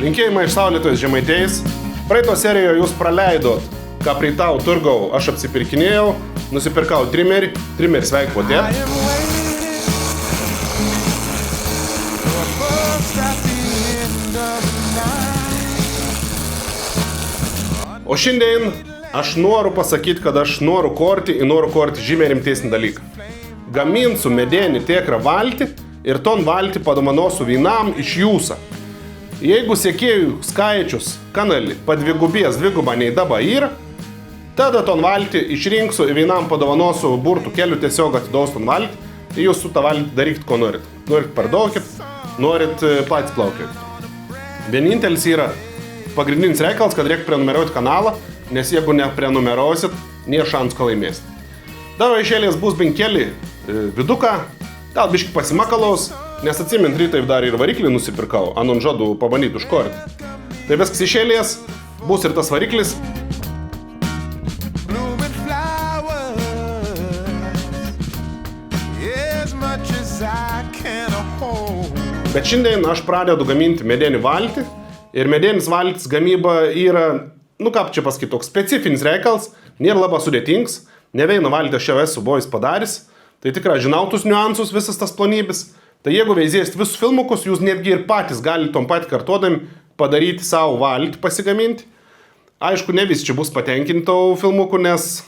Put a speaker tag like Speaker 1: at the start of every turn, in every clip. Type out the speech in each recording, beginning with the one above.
Speaker 1: Linkėjimai iš Saulėtojos Žemaitės. Praeito serijoje jūs praleidot, ką praeitau turgau, aš apsipirkinėjau, nusipirkau trimerį, sveik potė. O šiandien aš noriu pasakyti, kad aš noriu korti žymiai rimtesnį dalyką. Gaminsiu medinį tikrą valtį ir ton valtį padovanosiu vienam iš jūsų. Jeigu sekėjų skaičius kanalį padvigubės dvigubą nei dabar yra, tada ton valtį išrinksiu ir vienam padovanosiu burtų kelių tiesiog atidaus ton valtį ir jūs su tą valtį darykit, ko norit. Norit pardaukit, norit patys plaukit. Vienintelis yra pagrindinis reikalas, kad reikia prenumeruoti kanalą, nes jeigu neprenumeruosit, nėra šansų, ko laimėsit. Dabar iš eilės bus bent keli viduką, gal biški pasimakalos, nes atsimint rytai dar ir variklį nusipirkau, anon žadu pabandyti užkorti. Tai viskas iš eilės, bus ir tas variklis. Bet šiandien aš pradedu gaminti medinį valtį ir medinis valtis gamyba yra, kaip čia pasakyti, toks specifinis reikalas, nėra labai sudėtingas, ne vieną valtį aš jau esu buvęs padaręs, tai tikrai žinau tus niuansus, visas tas planybės. Tai jeigu veizėsit visus filmukus, jūs netgi ir patys galite tom pat kartuodami padaryti savo valtį, pasigaminti. Aišku, ne visi čia bus patenkinti tavo filmukų, nes,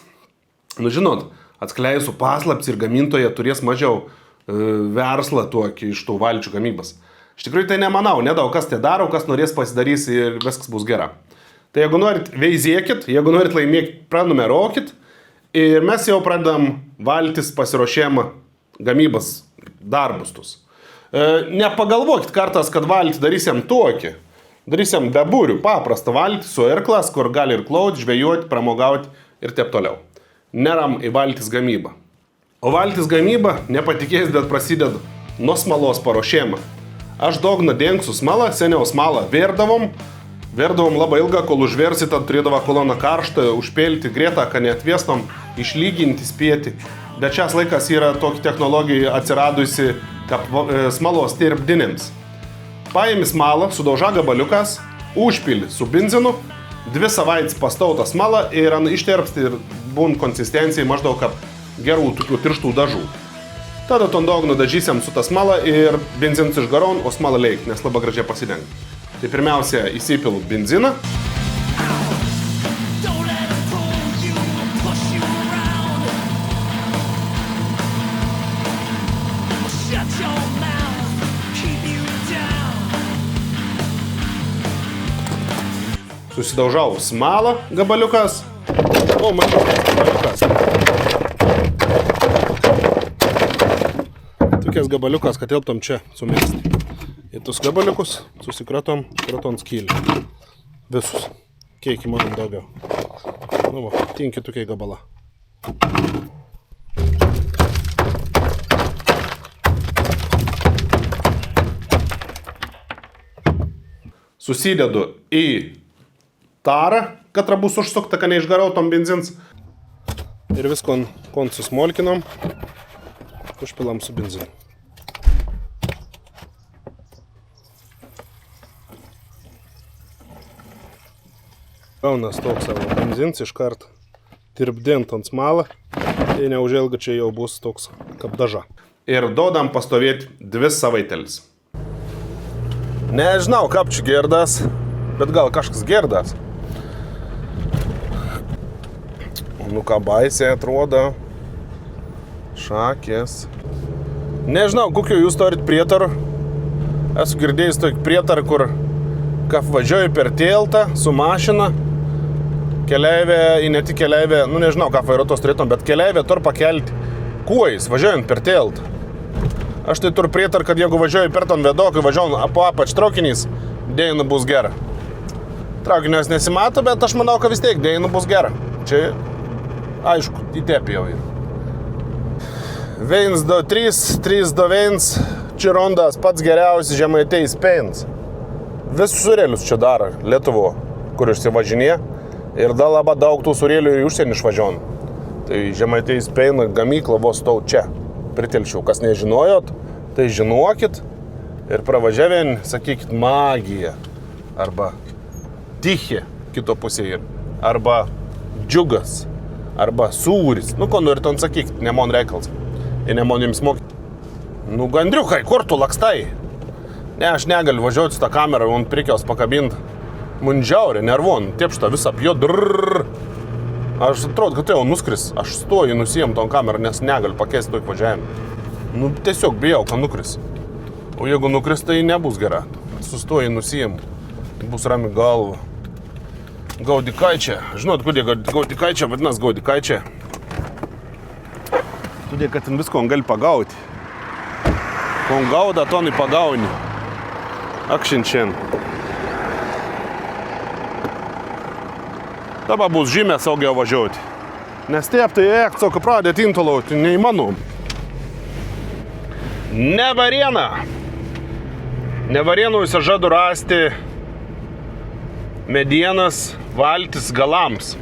Speaker 1: žinot, atskleisiu paslaptis ir gamintoje turės mažiau verslą tokį iš tų valčių gamybos. Iš tikrųjų tai nemanau, nedaug kas tai daro, kas norės pasidarys ir viskas bus gera. Tai jeigu norit veizėkit, jeigu norit laimėkit, prenumeruokit ir mes jau pradedam valtis pasiruošimą gamybos darbus tus. Nepagalvokit kartas, kad valtį darysim tokį. Darysim bebūrių, paprastą valtį su irklas, kur gali ir klaut, žvejoti, pramogauti ir taip toliau. Neram į valtis gamybą. O valtis gamyba, nepatikės, bet prasideda nuo smalos paruošimo. Aš dogną dengsiu smalą, seniau smalą verdavom labai ilgą, kol užversi, tad turėdavo koloną karštą, užpėlti grėtą, kad neatvestom, išlyginti, spėti. Bet šias laikas yra tokia technologija atsiradusi, kaip smalos tirpdinėms. Paimi smalą, sudauža gabaliukas, užpili su benzinu, 2 savaitės pastauta smalą ir išterpsti ir būn konsistencijai maždaug kaip gerų tokių tirštų dažų. Tada ton dogną dažysiam su tą smalą ir benzinas išgaron, o smalą leik, nes labai gražiai pasidengia. Tai pirmiausia įsipilu benziną. Susidaužau smalą gabaliukas. O, gabaliukas. Tokias gabaliukas, kad tilptom čia sumesti. Ir tus gabaliukus susikratom kraton skylį. Visus. Kiek įmanom daugiau. Tinki tokiai gabala. Susidedu į tarą, kad bus užsukta, kad neišgarautom benzins. Ir visko susmolkinom, užpilam su benzinu. Gaunas toks savo benzins iškart tirpdint ant smalą, tai neužilga čia jau bus toks kaip daža. Ir duodam pastovėti 2 savaitėlis. Nežinau, kaip čia gerdas, bet gal kažkas gerdas. Ką baisiai atrodo. Šakės. Nežinau, kokiu jūs turit prietarų. Esu girdėjęs tokį prietarą, kur kaip važiuoju per tiltą su mašina. Keleivė, ne tik keleivė, nežinau, ką vairuotos turėtum, bet keleivė turi pakelti kuojais, važiuojant per tiltą. Aš tai turiu prietarą, kad jeigu važiuoju per ton vedokį, važiuoju po apač traukinys, dėjinu bus gera. Traukinios nesimato, bet aš manau, kad vis tiek dėjinu bus gera. Čia, aišku, įtepė jau yra. 1, 2, 3, 3, 2, 1, čia rondas pats geriausias Žemaitės peins. Visus surėlius čia daro Lietuvo, kur išsivažinė. Ir dar labai daug tų surėlių į užsienį išvažiuon. Tai Žemaitės peina gamykla vos tau čia. Pritelčiau, kas nežinojot, tai žinokit. Ir pravažiavien, sakykit, magija. arba Tichė kito pusėje, arba Džiugas, arba Sūris. Nu, ko norit ten sakyk, ne mon reikals. Ir ne mon jums mokyti. Nu, gandriukai, kur tu lakstai? Ne, aš negaliu važiuoti su tą kamerą, man prikiaus pakabinti. Man žiaurė, nervuon, taip šitą visą apjo, drrrr. Aš atrodo, kad tai jau nuskris. Aš stoju, nusijam tom kamerą, nes negaliu pakeisti toj važiavimą. Nu, tiesiog bijau, kad nukris. O jeigu nukris, tai nebus gera. Sustoju, nusijam. Bus rami galva. Gaudikaičia. Žinot, kodėl Gaudikaičia vadinas Gaudikaičia? Todėl, kad ten visko gali pagauti. Ko gauda, to nepagauni. Akšinčien. Dabar bus žymė saugiau važiuoti. Nes taip, tai ekco, kai pradėt intolauti, neįmanom. Nevarėnuose žadu rasti medienas valtis galams.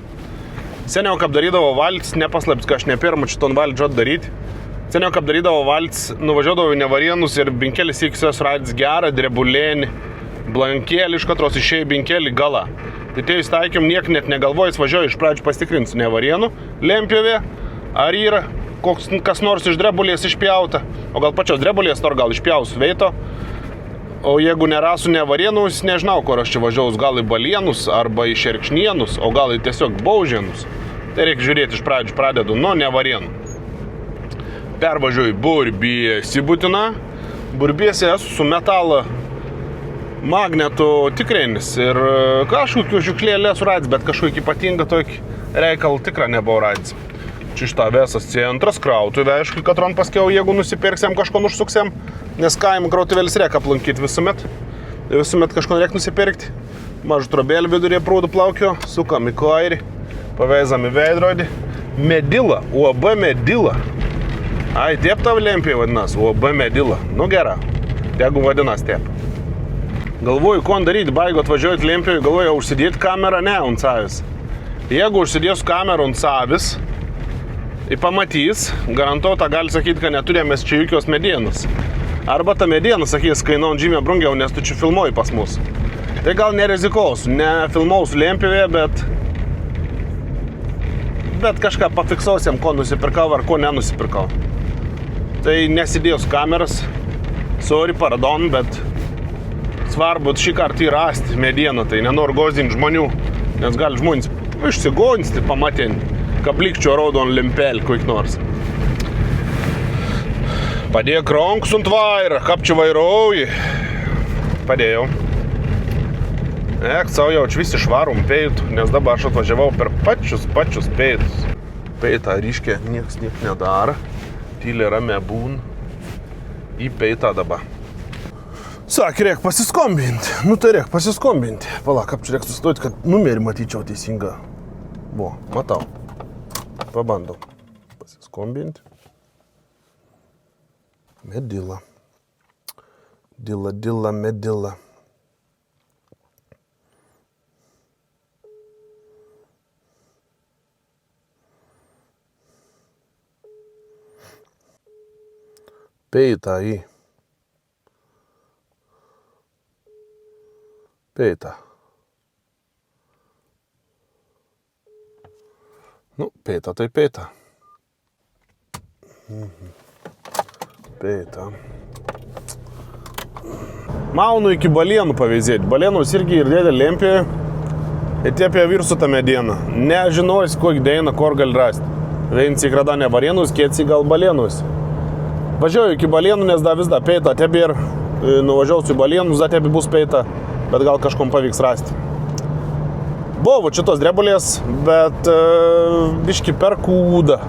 Speaker 1: Seniau, kaip darydavo valtis, nepaslėps, kad aš ne pirmą šiton valtį žadu daryti. Seniau, kaip darydavo valtis, nuvažiuodavo į Nevarėnus ir binkelis įkisios radis gerą, drebulėnį, blankėlį, iš katros išėjai binkelį galą. Tai tai įstaikėm, niek net negalvojęs, važiuoju iš pradžių pasitikrinsiu Nevarėnų lempjovė, ar yra kas nors iš drebulės išpjauta, o gal pačios drebulės, ar gal išpjausiu veito. O jeigu nerasiu Nevarėnus, nežinau, kur aš čia važiaus, gal į Balėnus, arba į Šerkšnienus, o gal į tiesiog Baužėnus. Tai reikia žiūrėti iš pradžių, pradedu nuo Nevarėnų. Pervažiuoju Burbiesį būtina. Burbiesį esu su metalo magnetų tikrinis ir kažkokiu žiuklėlė suradis, bet kažkokį ypatingą tokį reikalą tikrą nebuvo radis. Čia šitą Vesas centras, krautuvė, aišku, katron paskiau, jeigu nusipirksėm, kažko nušsuksėm, nes kaimų krautuvėlis reikia aplankyti visuomet. Visuomet kažko reikia nusipirkti. Mažu trobėlį vidurėje prūdų plaukio, sukam į kairį, paveizam į veidrodį. Medila, UAB Medila. Ai, taip tavo lempė vadinas, UAB Medila. Nu gera, jeigu vadinas taip. Galvoju, ko daryti, baigo atvažiuoti lempėje, galvoju, užsidėti kamerą, ne, ant savis. Jeigu užsidėsiu kamerą ant savis, ir pamatys, garantuota gali sakyti, kad neturėjomės čia jokios medienos. Arba ta mediena, sakys, kainuojant žymiai brangiau, nes tu čia filmuoji pas mus. Tai gal nerizikausiu, ne filmausiu lempivėje, bet kažką pafiksausiam, ko nusipirkau ar ko nenusipirkau. Tai nesidėjus kameras, sorry, pardon, bet svarbu šį kartą įrasti medieną, tai nenoriu gozdinti žmonių, nes gali žmonės išsigonsti pamatėti, kaplikčio raudon lempelį koik nors. Padėk rankus ant vairą, kaip čia vairauji. Padėjau. Savo jaučiu visi švarum peitų, nes dabar aš atvažiavau per pačius peitus. Peitą ryškia nieks nedara, tylė ramė būn. Į peitą dabar. Sakė, reik pasiskombinti. Nu tai reik pasiskombinti. Pala, kaip čia reik sustojti, kad numerį matyčiau teisingą. Vo, matau. Pabandom pasiskombinti. Medila. Dila, Medila. Peita į. Peita. Nu, peita tai peita. Peita. Maunu iki Balėnų paveizėti. Balėnus irgi ir dėdė lempė. Ir tie apie virsų tą medieną. Nežinojus, kokį dėiną, kur gali rasti. Veinci krada ne Varėnus, kieci gal Balėnus. Važiuoju iki Balėnų, nes da vis da peita. Tebi ir nuvažiausiu į Balėnus, da tebi bus peita. Bet gal kažkom pavyks rasti. Buvo šitos drebulės, bet biški per kūdą.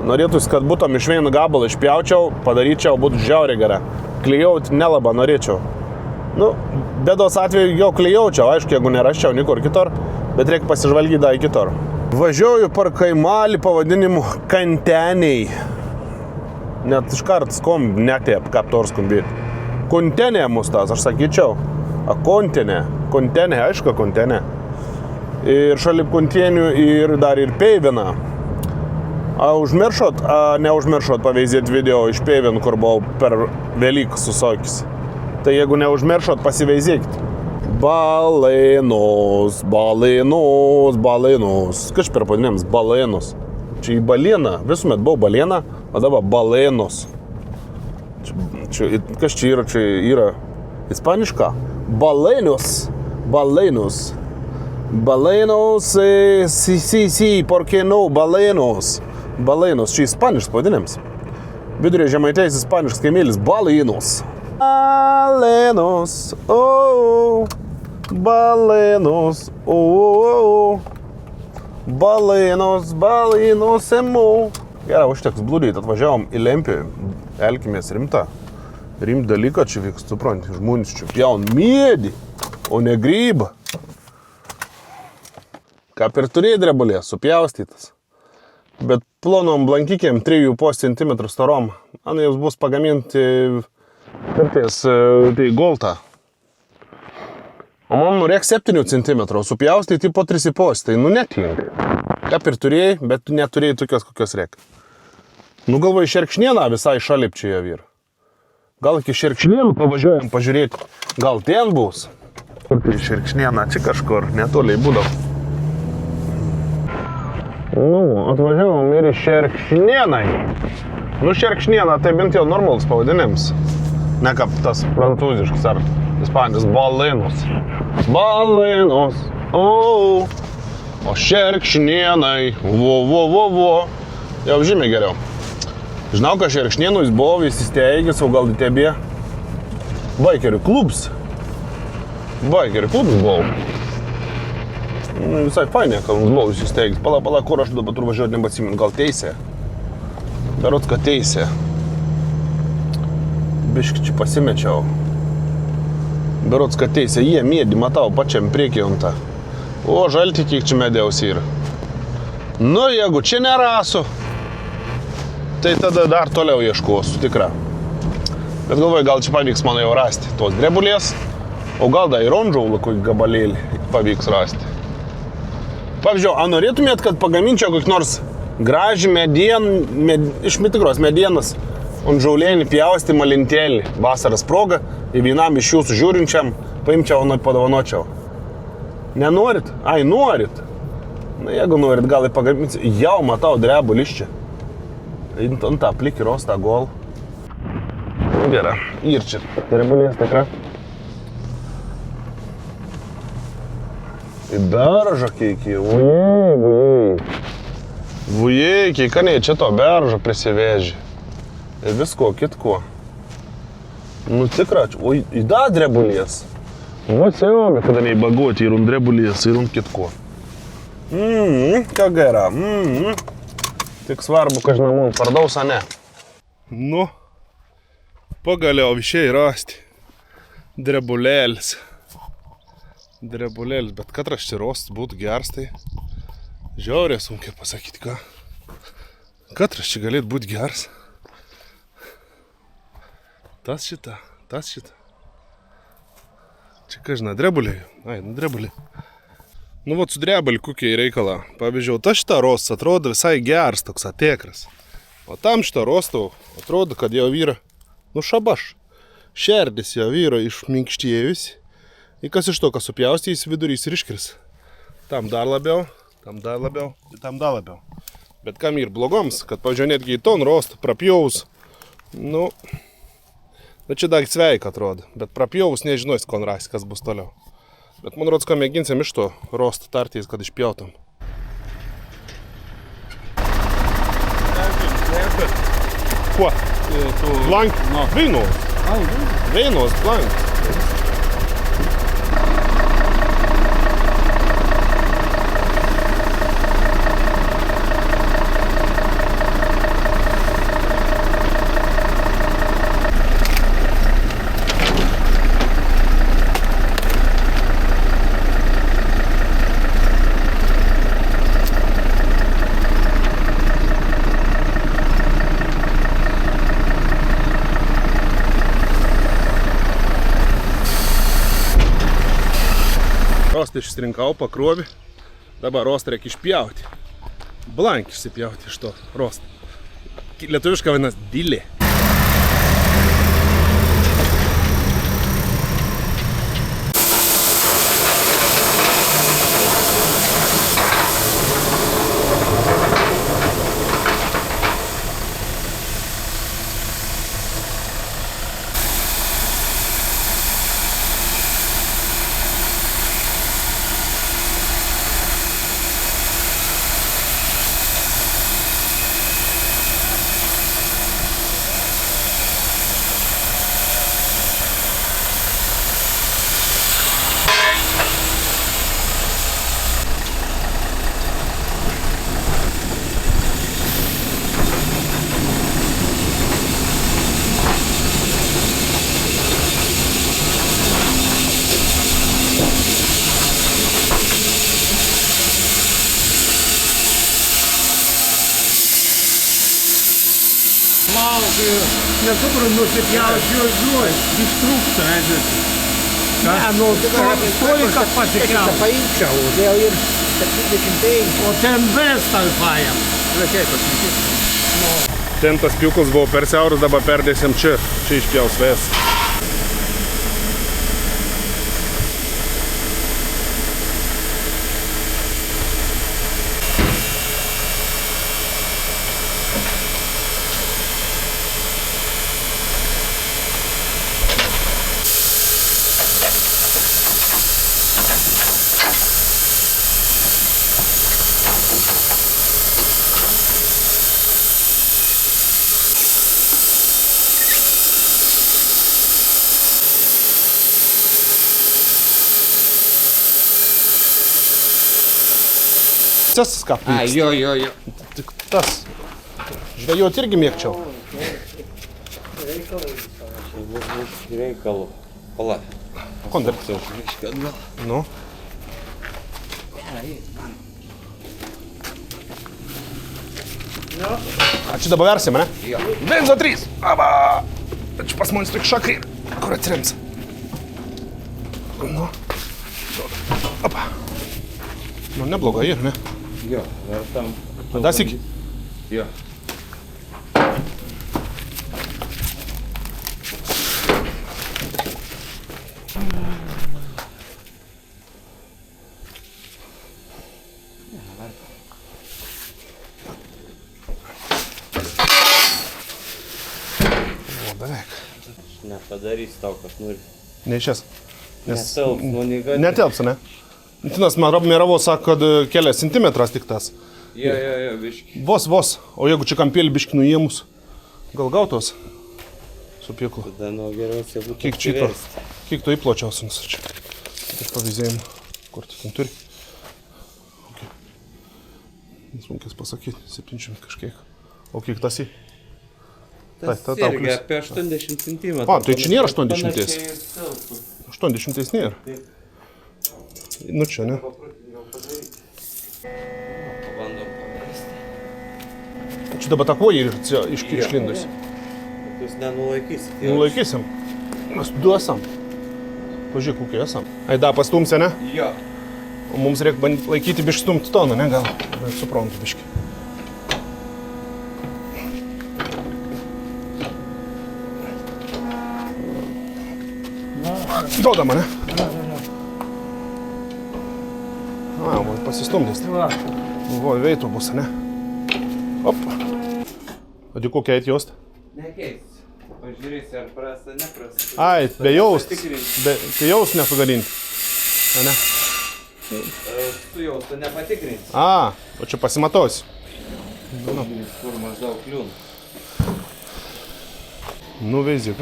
Speaker 1: Norėtųsi, kad būtum iš vieno gabalą išpjaučiau, padaryčiau, būtų žiauriai gera. Klijauti nelabą norėčiau. Nu, bėdos atveju jau klijaučiau, aišku, jeigu nerasčiau nikur kitur, bet reikia pasižvalgyti dar į kitur. Važiuoju per kaimalį pavadinimu Kanteniai. Net iškart skomb netėp, kaip tor skombėti. Kontenė mus tas, aš sakyčiau. Kontenė, aišku, kontenė. Ir šalip kontenių ir dar ir peivina. Neužmiršot paveizėti video iš peivin, kur buvau per Velykas susokis. Tai jeigu neužmiršot, pasiveizėkit. Balainos. Kas per pavadinimas? Balainos. Čia į balieną. Visuomet buvo balieną, o dabar balainos. Kas čia yra? Čia yra ispaniška. Balainos. Balainos, sí, ¿por qué no? Balainos. Čia ispaniškas pavadinimas. Vidurio žemaitės ispaniškas kaimėlis. Balainos. Balainos, emo. Gerai, užteks blūdyti, atvažiavom į Lempį. Elkimės rimtą dalyką čia vyks, supranti, žmonės čia pjaun mėdį, o ne grybą. Kaip ir turėjai drebulės, supjaustytas. Bet plonom blankikėm 3,5 cm storom, jums bus pagaminti kartais tai goltą. O man norėk 7 cm, supjaustyti po 3,5, tai netinka. Kaip ir turėjai, bet tu neturėjai tokios, kokios reikia. Galvoju, šerkšnieną visai šalipčioje vyr. Gal iki šerkšnienų pavažiuojam pažiūrėti, gal ten bus. Kur tai šerkšnieną, čia kažkur, netoliai būdavo. Atvažiavom ir į šerkšnieną. Šerkšnieną, tai bent jau normalus pavadinims. Ne kaip tas prancūziškas ar ispanis, balainos, o šerkšnienai, vo. Jau žymiai geriau. Žinau, kad šerkšnienų jis buvo įsisteigęs, o gal tebie baikerių klubs. Baikerių klubs buvo. Visai fainė, kad mums buvo įsisteigęs. Pala, kur aš dabar turiu važiuoti, nebeatsimenu, gal teisė. Berods, kad teisė. Biški čia pasimečiau. Berods, kad teisė. Jie mėdį, matau, pačiam priekį ant tą. O, žalti kiek čia medėjaus yra. Jeigu čia nerasu, tai tada dar toliau ieškosiu, tikra. Bet galvoju, gal čia pavyks man jau rasti tos drebulės, o gal da ir ronžaulą kokį gabalėlį pavyks rasti. Pavyzdžiui, norėtumėt, kad pagaminčiau kokį nors gražį iš tikros medienos ant žaulėnį pjausti malintėlį vasaras progą ir vienam iš jūsų žiūrinčiam paimčiau, padovanočiau. Nenorit? Ai, norit. Jeigu norit, gal ir pagaminsiu. Jau matau drebulis čia. Ant tą plikį rostą gol. Gerai, ir čia drebulės tikra. Į beržą keikį, vujei, keikaniai čia to beržą prisiveži. Ir visko, kitko. Tikra, į da drebulės. Sejome, kada neįbagoti ir drebulės, ir kitko. Ką gera, Tik svarbu, kad žinau, pardaus, ne. Pagaliau išėjai rasti drebulėlis. Bet katras čia rost būtų geras, tai žiauriai sunkiai pasakyti, ką. Katras čia galėtų būti geras. Tas šitą. Čia, ką žinai, drebulė. Drebulė. Su drebulį kokiai reikalą. Pavyzdžiui, tas šitą rostas atrodo visai geras, toks atekras. O tam šitą rostą atrodo, kad jau yra, šabaš. Šerdis jau yra išminkštėjusi. Ir kas iš to, kas supjaustys, vidurys ir iškris. Tam dar labiau. Bet kam ir blogoms, kad, pavyzdžiui, netgi į ton rostą prapjaus. Bet čia dar sveika atrodo. Bet prapjaus nežinois, kon rasi, kas bus toliau. Bet man rodos, ką mėginsim iš to rostą tartys, kad išpjautam. Kuo? Blank? Veinos. Veinos, blank. Rostą išsirinkau, pakrovį. Dabar rostą reikia išpjauti. Blank išsipjauti iš to rostą. Lietuviška vadinasi dilė.
Speaker 2: plaukai, nesuprantu, nusipjausiu, jis trūksta, žinai. Ne, nu, toli, kad pasikliauti.
Speaker 3: Paimčiau, vėl ir 75.
Speaker 2: O ten ves tai paėm.
Speaker 1: Ten tas piukus buvo per siauras, dabar perdėsim čia. Čia išpjaus vės. Tas ką pyksta.
Speaker 3: Jo.
Speaker 1: Tik tas. Žvejot irgi mėgčiau.
Speaker 3: Reikalų. Pala.
Speaker 1: Kondarpsiau. Nu. A čia dabar versim, ne?
Speaker 3: Jo.
Speaker 1: Benzo 3. Aba. Čia pas manis tik šakrį, kur atsirems. Nu. Opa. Nu, neblogai ir, ne?
Speaker 3: Jo, ar tam.
Speaker 1: Dar sykį.
Speaker 3: Jo.
Speaker 1: O, beveik.
Speaker 3: Nepadarys tau, kas nori.
Speaker 1: Neišės.
Speaker 3: Netelps, nu negali.
Speaker 1: Netelps, ne? Tinas Mėravo sako, kad kelias centimetras tik tas.
Speaker 3: Jo, biški.
Speaker 1: Vos. O jeigu čia kampėlį biški nuėmus, gal gautos su pėklu.
Speaker 3: Tada nu geriausia būtų
Speaker 1: Kiek čia to? Kiek to įpločiausiams čia? Iš pavyzdėjimų. Kur tu ten turi? Okay. Nesunkės pasakyti, 700 kažkiek. O kiek tas į?
Speaker 3: Tas irgi apie 80 cm.
Speaker 1: A, tai čia nėra 80. 80 nėra. Nu čia, ne?
Speaker 3: Pabandom pavesti.
Speaker 1: Čia dabar ta koja išlindusi.
Speaker 3: Jūs nenulaikysit.
Speaker 1: Nulaikysim. Mes du esam. Pažiūrėk, kokie esam. Aida, pastumsi, ne?
Speaker 3: Jo.
Speaker 1: O mums reikia bandyti laikyti biškį stumti toną, ne gal? Bet suprantu biškį. Duodama, ne? A, man pasistumdys. Vo, veitų bus, ne? Op. O tai kokia eit jaust?
Speaker 3: Nekeis. Pažiūrėsi, ar prasta, neprasta.
Speaker 1: Ai, be jaust. Tai jaust nesugadinti. A, ne?
Speaker 3: Su jaustu nepatikrinti.
Speaker 1: A, o čia pasimatausi.
Speaker 3: Kur maždaug kliūna.
Speaker 1: Nu, veizik.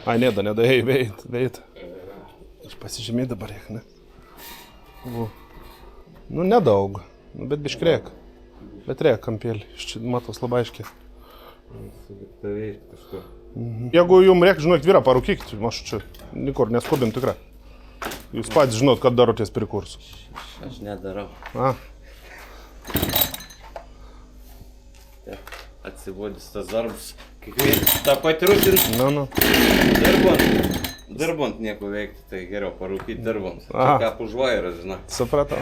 Speaker 1: Ai, neda, ei, veit. Aš pasižymėjau dabar, ne? O. Nu, nedaug. Nu, bet biškrėk. Bet reik kampėlį. Iš čia matos labai aiškiai. Jeigu jums reikia, žinot, vyrą parūkykit, aš čia nikur neskubint tikrai. Jūs patys žinot, kad darotės prie kursų.
Speaker 3: Aš nedarau.
Speaker 1: A.
Speaker 3: Atsivodys tas darbas. Kiekvienas tą pati rutina.
Speaker 1: Nu.
Speaker 3: Dirbant nieko veikti, tai geriau parūkyti dirbant.
Speaker 1: Aha.
Speaker 3: Čia kaip už vairą, žinai.
Speaker 1: Supratau.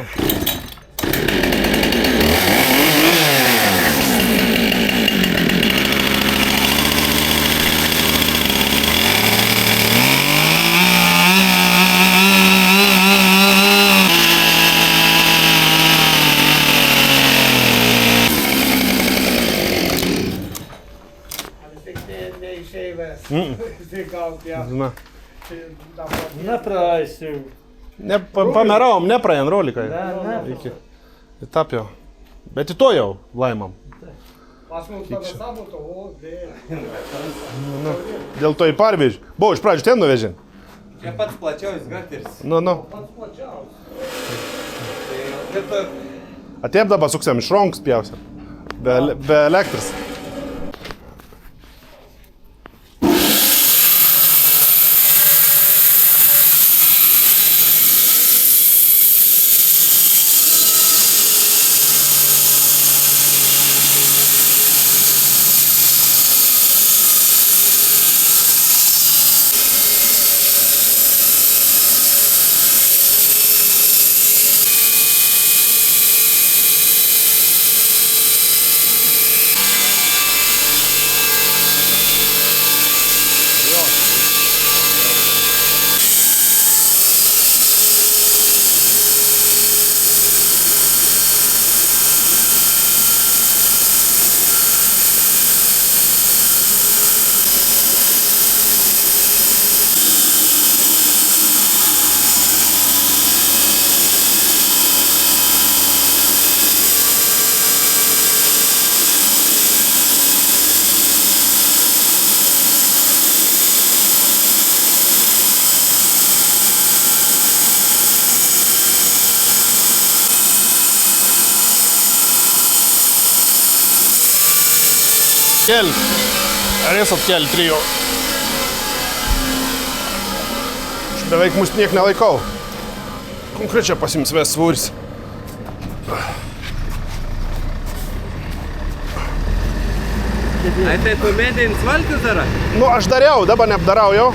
Speaker 1: Na.
Speaker 2: Nepraeisiu.
Speaker 1: Pameravom, nepraėjom rolikai.
Speaker 2: Ne.
Speaker 1: Įtapio. Bet į to jau laimam.
Speaker 2: Pas mums tada saboto, o,
Speaker 1: Dėl to į parvežį. Buvo iš pradžių ten nuvežin.
Speaker 3: Čia pats plačiausias gatvis.
Speaker 1: Nu.
Speaker 2: pats plačiausias.
Speaker 1: Atėp dabar suksiam iš ronkų spjausiam. Be elektros. atkelt. Ar jis atkelt 3. Aš beveik mus niek nelaikau. Konkrečiai pasims ves svoris.
Speaker 3: Ai tai tu medinis valtis dara?
Speaker 1: Nu, aš dariau, dabar neapdarau jau.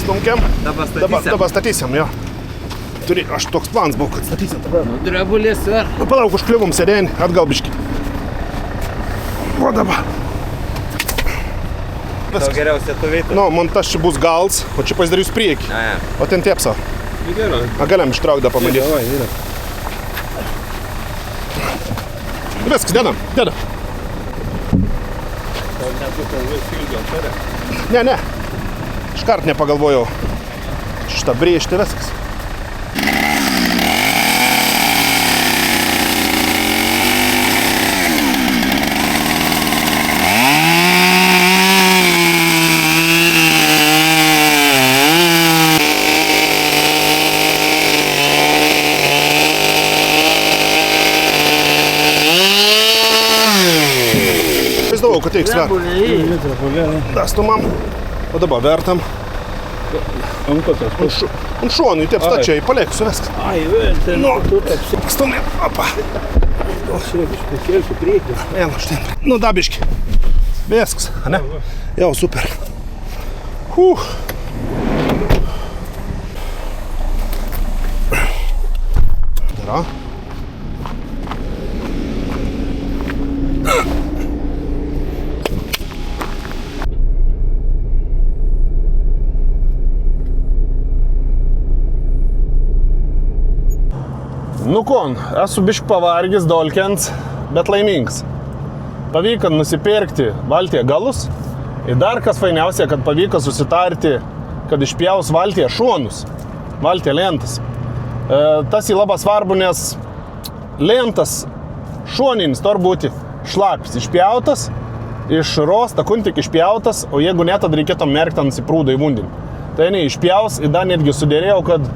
Speaker 1: Stumkiam. Dabar statysim, jo. Turi, aš toks plans buvo, kad statysim tada.
Speaker 3: Nu, drebulės ar?
Speaker 1: Nu, palauk, užkliuvom sėdėnį, atgal biškį. O dabar.
Speaker 3: Tau geriausia tu veitų.
Speaker 1: Nu, montaž čia bus gals, o čia pasidarysiu priekį. O ten tiepsa.
Speaker 3: Gerai.
Speaker 1: A, galiam ištraukti dar pamatyti. Viskas, dedam. Ne. Iškart nepagalvojau. Šitą brėžti viskas. Vaizdavau, kad teiks ver. Dastumam. O dabar vertam. Ant šonų įtėp stačiai, palėksiu viskas.
Speaker 2: Ai, ten
Speaker 1: Nu, stumėm. Opa.
Speaker 2: Kelsiu priekį.
Speaker 1: Vienu štain. Nu, dabiški. Viskas, ne? Jau, super. Dara. Nu kon, esu bišk pavargęs, dolkens, bet laimingas. Pavyko nusipirkti valtyje galus ir dar kas fainiausia, kad pavyko susitarti, kad išpjaus valtyje šonus, valtyje lentas. Tas į labai svarbu, nes lentas šoninis turi būti šlapis, išpjautas, iš rosta kuntik išpjautas, o jeigu ne, tad reikėtų merkti ant įprūdą į vundinį. Tai ne išpjaus ir dar netgi sudėrėjau, kad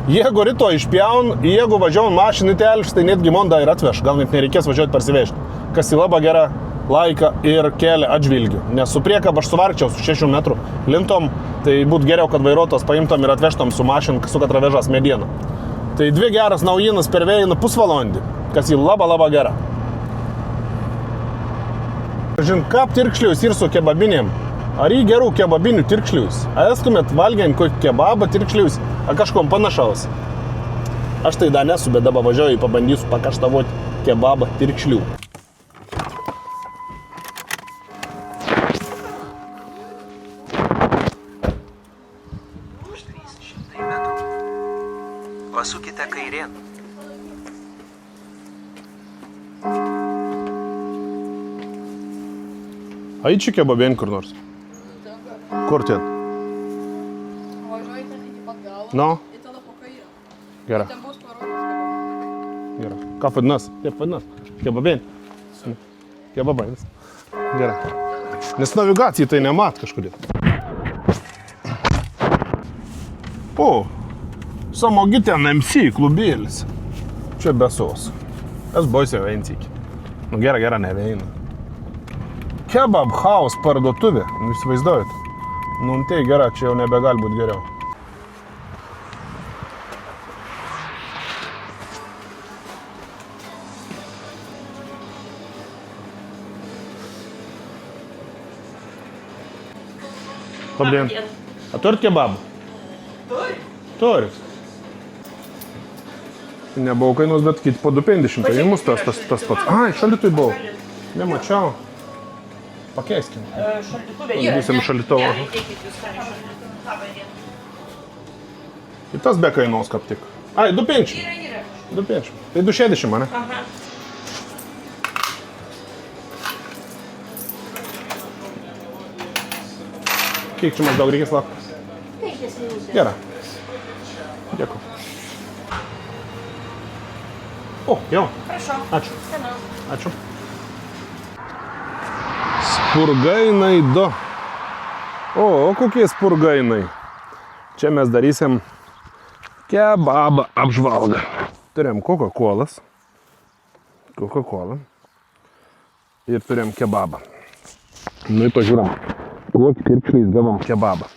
Speaker 1: jeigu rytoj išpjaun, jeigu važiuojam mašinį telš, tai netgi mondą ir atveš, gal net nereikės važiuoti parsivežti, kas į labai gerą laiką ir kelią atžvilgių. Nes su priekaba aš suvarkčiau su 6 metrų lintom, tai būtų geriau, kad vairuotos paimtom ir atvežtom su mašin, su kad vežas medieną. Tai 2 geras naujienas per vėjiną pusvalandį, kas į labai gerą. Žin, kap tirkšlius ir su kebabinėm. Ar į gerų kebabinių tirkšlius? A estumėt valgiant kokį kebabą tirkšlius, a kažkom panašaus? Aš tai dar nesu, bet dabar važiuoju, pabandysiu pakaštavoti kebabą tirkšlių.
Speaker 4: Už 300 metrų. Pasukite kairėn.
Speaker 1: A į čia kebabien kur nors? Kur ten?
Speaker 5: Važiuoji ten iki pat galo.
Speaker 1: No.
Speaker 5: Ir tada po kairę.
Speaker 1: Gerai.
Speaker 5: Ten bus parodytas.
Speaker 1: Gerai. Ką vadinas? Kaip vadinas? Kebabien? Kebabainis. Gerai. Nes navigacijai tai nemat kažkodėl. O, samogi ten MC klubėlis. Čia besos. Es boisiu veinsykį. Nu gera, neveina. Kebab House parduotuvė, nu įsivaizduojat. Nu tai gera, čia jau nebegali būti geriau. Добрый день. А turit kebabą? Turit. Nebuvo kainos, bet kiti po 250, tai mus tas pats. Ai, šaldytui buvo. Nemačiau. Pakeiskim.
Speaker 6: Šaldytuvė
Speaker 1: Būsim šaldytuvo. Ir tas be kainos kaip tik. Ai, 250. 250. Tai 260, mane?
Speaker 6: Aha.
Speaker 1: Kiek čia maždaug reikės laukti?
Speaker 6: 5 minutės.
Speaker 1: Gerai. Dėkui. O, jau.
Speaker 6: Prašau.
Speaker 1: Ačiū.
Speaker 6: Skanu.
Speaker 1: Ačiū. Spurgainai 2. O kokie spurgainai. Čia mes darysim kebabą apžvalgą. Turėjom Coca-Cola. Ir turėjom kebabą. Nu, pažiūram, kokį kirkšniais gavom kebabą.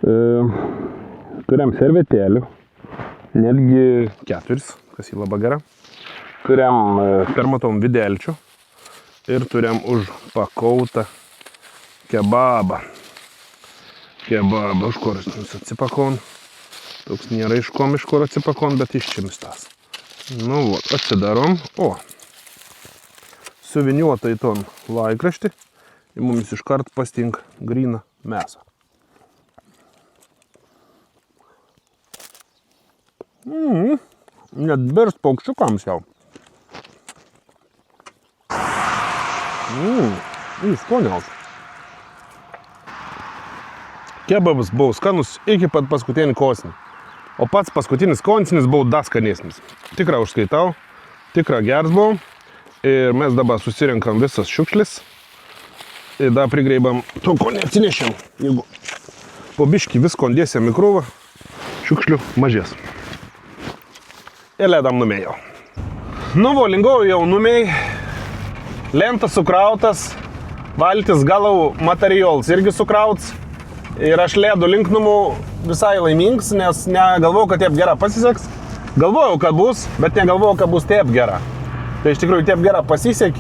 Speaker 1: Turėjom servetėlių, netgi 4, kas jį labai gera. Turėjom permatom videlčių ir turėjom užpakautą kebabą. Kebabą, už koris atsipakon. Toks nėra iš kur atsipakon, bet iščimistas. Nu, vat, atsidarom. O, suviniuota į ton laikraštį. Ir mums iškart pastink gryną mėsą. Net birst paukščiukams jau. Skoniaus. Kebabas buvo skanus iki pat paskutinį kosnį. O pats paskutinis konsnis buvo dar skanesnis. Tikrą užskaitau, tikrą geras buvo. Ir mes dabar susirinkam visas šiukšlis. Ir dar prigreibam to, ko neatsinešėm. Jeigu po biškį visko dėsim į krūvą, šiukšlių mažės. Ir ledam numėjau. Nu, volingojau jau numėjai. Lentas sukrautas. Valtis galau materialas irgi sukrauts. Ir aš ledu linknumų visai laimingas, nes negalvojau, kad taip gera pasiseks. Galvojau, kad bus, bet negalvojau, kad bus taip gera. Tai iš tikrųjų taip gera pasisek.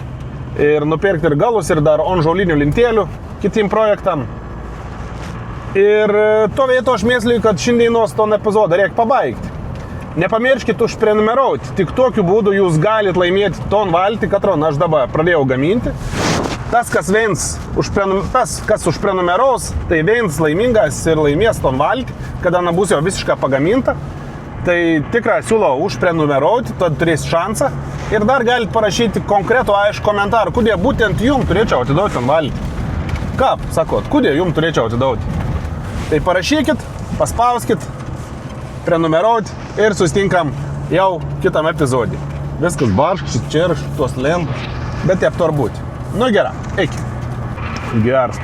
Speaker 1: Ir nupirkti ir galus, ir dar onžaulinių lintėlių kitim projektam. Ir to vieto aš mėsliu, kad šiandienos ton epizodą reikia pabaigti. Nepamirškit užprenumeruoti, tik tokiu būdu jūs galit laimėti ton valtį, katrą aš dabar pradėjau gaminti. Tas, kas užprenumeros, tai viens laimingas ir laimės ton valtį, kada bus jau visiškai pagaminta. Tai tikrai siūlau užprenumeruoti, tad turės šansą. Ir dar galit parašyti konkretų aišku komentarą, kodėl būtent jums turėčiau atidauti ton valtį. Ką, sakot, kodėl jums turėčiau atidauti? Tai parašykit, paspauskit, prenumeruoti ir susitinkam jau kitam epizodį. Viskas barškšis, čirš, tos lentos, bet taip turbūt. Nu gerai, eik. Geras.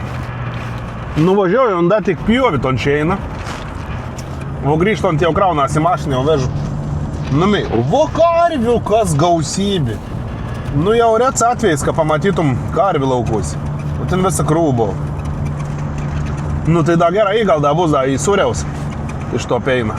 Speaker 1: Nuvažiuoju, dar tik pjovi ton čia eina. O grįžtant jau kraunasi mašiną, jau vežu. Numi, vo karvių kas gausybė. Nu jau rets atvejais, kad pamatytum karvių laukus. O ten visa krūbo. Nu tai da gerai, gal da bus da į suriaus. Iš to peina.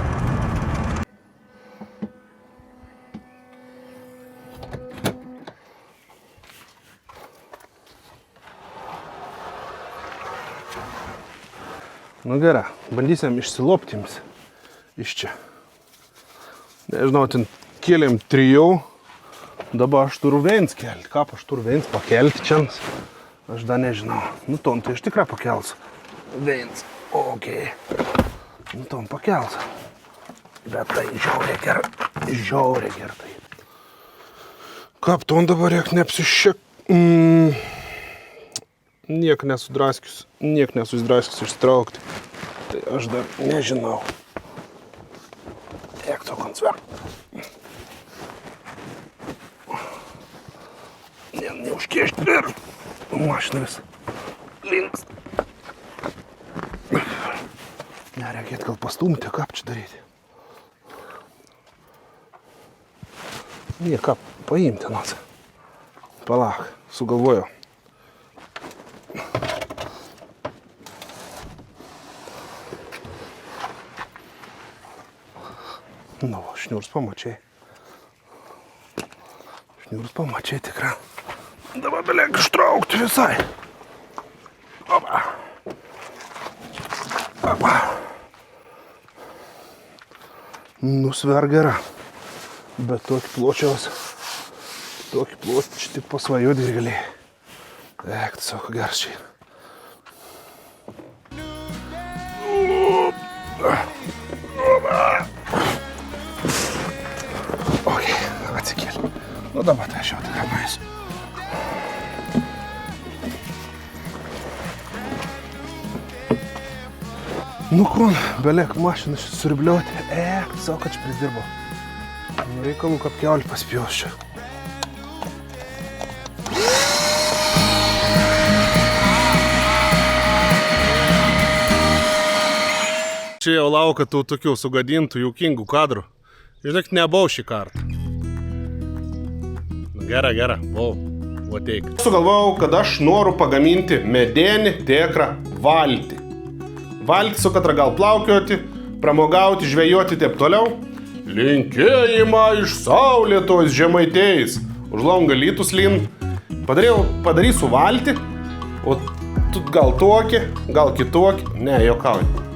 Speaker 1: Nu gerai, bandysim išsiloptims iš čia. Nežinau, ten kėlėm 3, dabar aš turiu viens kelti. Kaip aš turiu viens pakelti čia? Aš dar nežinau. Nu ton, tai aš tikrai pakelsiu. Viens, okei. Nu ton pakelsiu. Bet tai žiauriai gerai. Kaip ton dabar reik neapsišek... Niek nesudraskius ištraukti. Tai aš dar nežinau. Eik to koncvert. Neužkiešti ir mašina vis links. Nereikėt gal pastumti, kaip čia daryti. Ką paimti nas. Palak, sugalvoju. Nu, šniūrs pamačiai. Tikrai. Dabar beleg ištraukti visai. Opa. Nusver gera. Bet tokį pločiaus. Tik pasvajoti ir galėjai. Eik, tai sako gerčiai. Atsikėlė. Nu dabar tai aš jau tikrai nueisiu. Nu kur, beleg mašiną suribliuoti. Savo, kad čia prisdirbo. Nu reikalų, kaip keulį paspjaus čia. Čia jau laukia tų tokių sugadintų, juokingų kadrų. Žinok, nebau šį kartą. Nu, gera, buvau. Oteik. Sugalvojau, kad aš noriu pagaminti medenį tikrą valtį. Valtį, su katra gal plaukioti, pramogauti, žvejoti taip toliau. Linkėjimą iš saulėtos žemaitėjais. Už longa lytus lin. Padarysiu valtį, o tu gal tokį, gal kitokį. Ne, jokauju.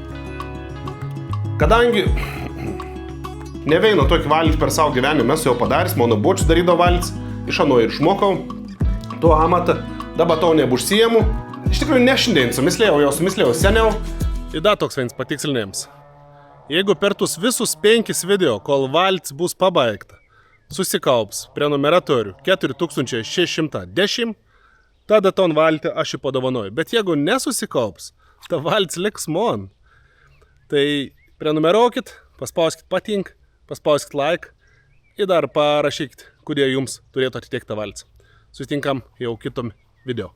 Speaker 1: Kadangi neveina tokį valtį per savo gyvenimą, mes jau padarys, mano bočius darydo valtis, iš ano ir išmokau tuo amatą, dabar to nebužsiemu. Iš tikrųjų, ne šiandien sumislėjau seniau. Ir dar toks vienas patikslinėjims. Jeigu per tus visus 5 video, kol valtis bus pabaigta, susikaups prenumeratorių 4610, tada ton valtį aš jį padovanoju. Bet jeigu nesusikaups, ta valtis liks mon. Tai prenumeruokit, paspauskit patink, paspauskit like ir dar parašykit, kurie jums turėtų atitikti valtis. Susitinkam jau kitom video.